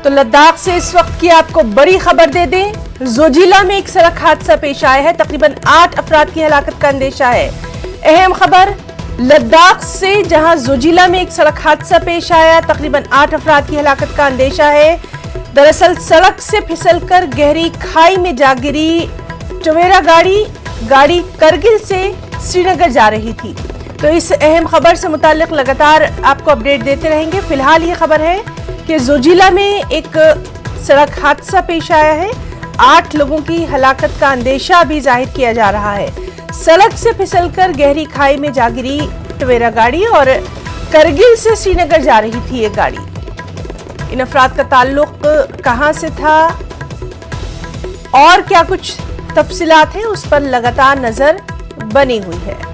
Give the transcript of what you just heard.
तो लद्दाख से इस वक्त की आपको बड़ी खबर दे दें, जोजिला में एक सड़क हादसा पेश आया है। तकरीबन 8 अफराद की हलाकत का अंदेशा है। अहम खबर लद्दाख से, जहां जोजिला में एक सड़क हादसा पेश आया, तकरीबन 8 अफराद की हलाकत का अंदेशा है। दरअसल सड़क से फिसलकर गहरी खाई में जा गिरी टवेरा गाड़ी करगिल से श्रीनगर जा रही थी। तो इस अहम खबर से मुताल्लिक लगातार आपको अपडेट देते रहेंगे। फिलहाल ये खबर है कि जोजिला में एक सड़क हादसा पेश आया है। 8 लोगों की हलाकत का अंदेशा भी जाहिर किया जा रहा है। सड़क से फिसलकर गहरी खाई में जा गिरी टवेरा गाड़ी और करगिल से श्रीनगर जा रही थी ये गाड़ी। इन अफराद का ताल्लुक कहां से था और क्या कुछ तफसीलात हैं, उस पर लगातार नजर बनी हुई है।